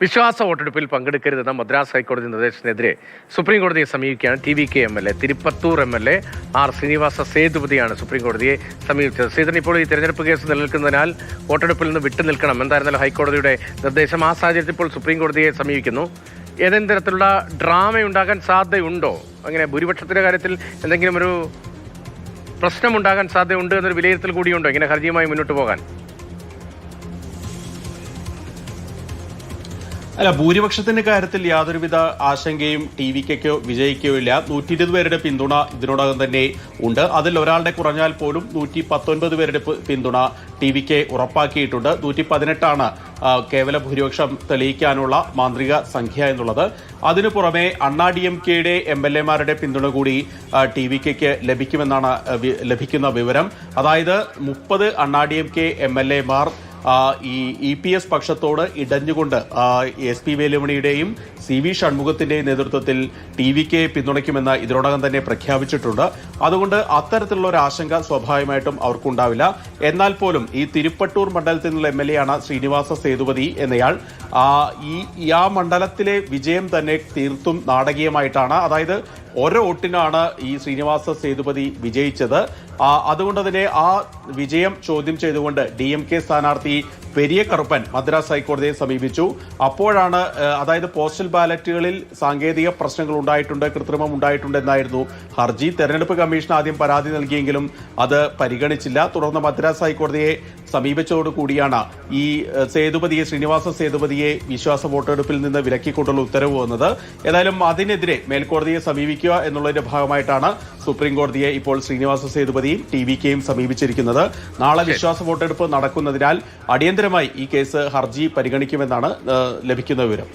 വിശ്വാസ വോട്ടെടുപ്പിൽ പങ്കെടുക്കരുതെന്ന മദ്രാസ് ഹൈക്കോടതി നിർദ്ദേശത്തിനെതിരെ സുപ്രീം കോടതിയെ സമീപിക്കുകയാണ് TVK MLA Tirupattur MLA R Srinivasa സേതുപതിയാണ് സുപ്രീം കോടതിയെ സമീപിച്ചത്. ശ്രീധരൻ, ഇപ്പോൾ ഈ തെരഞ്ഞെടുപ്പ് കേസ് നിലനിൽക്കുന്നതിനാൽ വോട്ടെടുപ്പിൽ നിന്ന് വിട്ടുനിൽക്കണം എന്തായിരുന്നാലും ഹൈക്കോടതിയുടെ നിർദ്ദേശം. ആ സാഹചര്യത്തിൽ ഇപ്പോൾ സുപ്രീം കോടതിയെ സമീപിക്കുന്നു. ഏതെങ്കിലും തരത്തിലുള്ള ഡ്രാമയുണ്ടാകാൻ സാധ്യതയുണ്ടോ? അങ്ങനെ ഭൂരിപക്ഷത്തിന്റെ കാര്യത്തിൽ എന്തെങ്കിലും ഒരു പ്രശ്നമുണ്ടാകാൻ സാധ്യതയുണ്ട് എന്നൊരു വിലയിരുത്തൽ കൂടിയുണ്ടോ ഇങ്ങനെ ഹർജിയുമായി മുന്നോട്ട് പോകാൻ? അല്ല, ഭൂരിപക്ഷത്തിന്റെ കാര്യത്തിൽ യാതൊരുവിധ ആശങ്കയും TVKക്കോ വിജയിക്കോ ഇല്ല. 120 പേരുടെ പിന്തുണ ഇതിനോടകം തന്നെ ഉണ്ട്. അതിൽ ഒരാളുടെ കുറഞ്ഞാൽ പോലും 119 പേരുടെ പിന്തുണ TVK ഉറപ്പാക്കിയിട്ടുണ്ട്. 118 കേവല ഭൂരിപക്ഷം തെളിയിക്കാനുള്ള മാന്ത്രിക സംഖ്യ എന്നുള്ളത്. അതിനു പുറമെ അണ്ണാ DMKയുടെ MLAമാരുടെ പിന്തുണ കൂടി TVKക്ക് ലഭിക്കുമെന്നാണ് ലഭിക്കുന്ന വിവരം. അതായത് 30 അണ്ണാ DMK MLAമാർ ഈ EPS പക്ഷത്തോട് ഇടഞ്ഞുകൊണ്ട് SP വേലുമണിയുടെയും CV ഷൺമുഖത്തിന്റെയും നേതൃത്വത്തിൽ TVK പിന്തുണയ്ക്കുമെന്ന് ഇതിനോടകം തന്നെ പ്രഖ്യാപിച്ചിട്ടുണ്ട്. അതുകൊണ്ട് അത്തരത്തിലുള്ള ഒരു ആശങ്ക സ്വാഭാവികമായിട്ടും അവർക്കുണ്ടാവില്ല. എന്നാൽ പോലും ഈ തിരുപ്പട്ടൂർ മണ്ഡലത്തിൽ നിന്നുള്ള MLA ആണ് ശ്രീനിവാസ സേതുപതി എന്നയാൾ. ആ മണ്ഡലത്തിലെ വിജയം തന്നെ തീർത്തും നാടകീയമായിട്ടാണ്. അതായത് ഓരോ വോട്ടിനാണ് ഈ ശ്രീനിവാസ സേതുപതി വിജയിച്ചത്. അതുകൊണ്ട് തന്നെ ആ വിജയം ചോദ്യം ചെയ്തുകൊണ്ട് DMK സ്ഥാനാർത്ഥി പെരിയ കറുപ്പൻ മദ്രാസ് ഹൈക്കോടതിയെ സമീപിച്ചു. അപ്പോഴാണ് അതായത് പോസ്റ്റൽ ബാലറ്റുകളിൽ സാങ്കേതിക പ്രശ്നങ്ങൾ ഉണ്ടായിട്ടുണ്ട്, കൃത്രിമം ഉണ്ടായിട്ടുണ്ട് എന്നായിരുന്നു ഹർജി. തെരഞ്ഞെടുപ്പ് കമ്മീഷൻ ആദ്യം പരാതി നൽകിയെങ്കിലും അത് പരിഗണിച്ചില്ല. തുടർന്ന് മദ്രാസ് ഹൈക്കോടതിയെ സമീപിച്ചതോടുകൂടിയാണ് ഈ ശ്രീനിവാസ സേതുപതിയെ വിശ്വാസ വോട്ടെടുപ്പിൽ നിന്ന് വിലക്കിക്കൊണ്ടുള്ള ഉത്തരവ് വന്നത്. ഏതായാലും അതിനെതിരെ മേൽക്കോടതിയെ സമീപിക്കുക എന്നുള്ളതിന്റെ ഭാഗമായിട്ടാണ് സുപ്രീം കോടതിയെ ഇപ്പോൾ ശ്രീനിവാസ സേതുപതിയും TVKയും സമീപിച്ചിരിക്കുന്നത്. നാളെ വിശ്വാസ വോട്ടെടുപ്പ് നടക്കുന്നതിനാൽ അടിയന്തരമായി ഈ കേസ് ഹർജി പരിഗണിക്കുമെന്നാണ് ലഭിക്കുന്ന വിവരം.